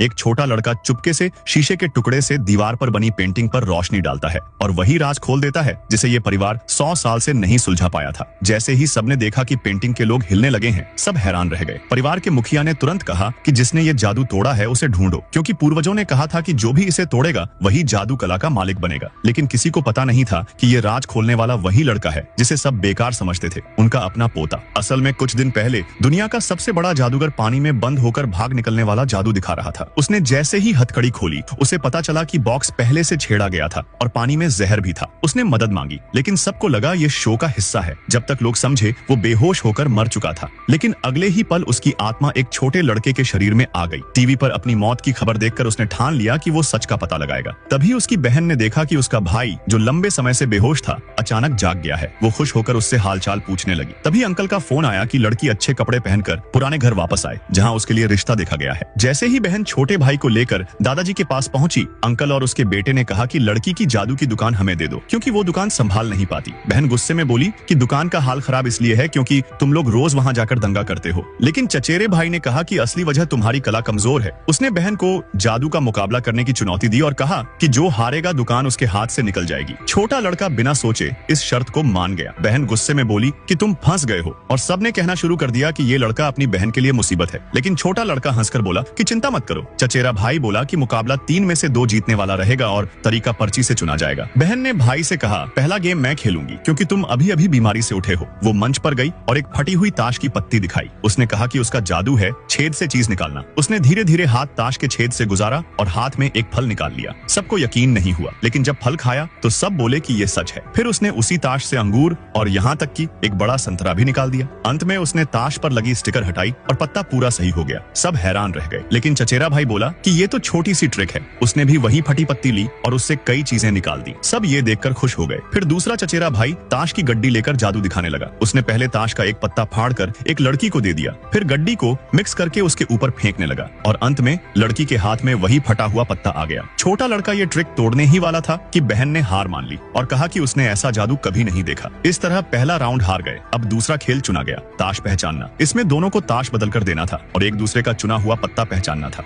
एक छोटा लड़का चुपके से शीशे के टुकड़े से दीवार पर बनी पेंटिंग पर रोशनी डालता है और वही राज खोल देता है जिसे ये परिवार 100 साल से नहीं सुलझा पाया था। जैसे ही सबने देखा कि पेंटिंग के लोग हिलने लगे हैं, सब हैरान रह गए। परिवार के मुखिया ने तुरंत कहा कि जिसने ये जादू तोड़ा है उसे ढूंढो, क्योंकि पूर्वजों ने कहा था कि जो भी इसे तोड़ेगा वही जादू कला का मालिक बनेगा। लेकिन किसी को पता नहीं था कि ये राज खोलने वाला वही लड़का है जिसे सब बेकार समझते थे, उनका अपना पोता। असल में कुछ दिन पहले दुनिया का सबसे बड़ा जादूगर पानी में बंद होकर भाग निकलने वाला जादू दिखा रहा था। उसने जैसे ही हथकड़ी खोली, उसे पता चला कि बॉक्स पहले से छेड़ा गया था और पानी में जहर भी था। उसने मदद मांगी, लेकिन सबको लगा ये शो का हिस्सा है। जब तक लोग समझे वो बेहोश होकर मर चुका था, लेकिन अगले ही पल उसकी आत्मा एक छोटे लड़के के शरीर में आ गई। टीवी पर अपनी मौत की खबर देखकर उसने ठान लिया कि वो सच का पता लगाएगा। तभी उसकी बहन ने देखा कि उसका भाई, जो लंबे समय से बेहोश था, अचानक जाग गया है। वो खुश होकर उससे हालचाल पूछने लगी। तभी अंकल का फोन आया कि लड़की अच्छे कपड़े पहनकर पुराने घर वापस आए, जहाँ उसके लिए रिश्ता देखा गया है। जैसे ही बहन छोटे भाई को लेकर दादाजी के पास पहुंची, अंकल और उसके बेटे ने कहा कि लड़की की जादू की दुकान हमें दे दो, क्योंकि वो दुकान संभाल नहीं पाती। बहन गुस्से में बोली कि दुकान का हाल खराब इसलिए है क्योंकि तुम लोग रोज वहां जाकर दंगा करते हो। लेकिन चचेरे भाई ने कहा कि असली वजह तुम्हारी कला कमजोर है। उसने बहन को जादू का मुकाबला करने की चुनौती दी और कहा कि जो हारेगा दुकान उसके हाथ से निकल जाएगी। छोटा लड़का बिना सोचे इस शर्त को मान गया। बहन गुस्से में बोली कि तुम फंस गए हो, और सबने कहना शुरू कर दिया कि ये लड़का अपनी बहन के लिए मुसीबत है। लेकिन छोटा लड़का हंसकर बोला कि चिंता मत करो। चचेरा भाई बोला कि मुकाबला 3 में से 2 जीतने वाला रहेगा और तरीका पर्ची से चुना जाएगा। बहन ने भाई से कहा, पहला गेम मैं खेलूंगी क्योंकि तुम अभी अभी बीमारी से उठे हो। वो मंच पर गई और एक फटी हुई ताश की पत्ती दिखाई। उसने कहा कि उसका जादू है छेद से चीज निकालना। उसने धीरे धीरे हाथ ताश के छेद से गुजारा और हाथ में एक फल निकाल लिया। सबको यकीन नहीं हुआ, लेकिन जब फल खाया तो सब बोले कि ये सच है। फिर उसने उसी ताश से अंगूर और यहाँ तक कि एक बड़ा संतरा भी निकाल दिया। अंत में उसने ताश पर लगी स्टिकर हटाई और पत्ता पूरा सही हो गया। सब हैरान रह गए, लेकिन चचेरा भाई बोला कि ये तो छोटी सी ट्रिक है। उसने भी वही फटी पत्ती ली और उससे कई चीजें निकाल दी। सब ये देखकर खुश हो गए। फिर दूसरा चचेरा भाई ताश की गड्डी लेकर जादू दिखाने लगा। उसने पहले ताश का एक पत्ता फाड़कर एक लड़की को दे दिया, फिर गड्डी को मिक्स करके उसके ऊपर फेंकने लगा और अंत में लड़की के हाथ में वही फटा हुआ पत्ता आ गया। छोटा लड़का ये ट्रिक तोड़ने ही वाला था कि बहन ने हार मान ली और कहा कि उसने ऐसा जादू कभी नहीं देखा। इस तरह पहला राउंड हार गए। अब दूसरा खेल चुना गया, ताश पहचानना। इसमें दोनों को ताश बदल कर देना था और एक दूसरे का चुना हुआ पत्ता पहचानना था।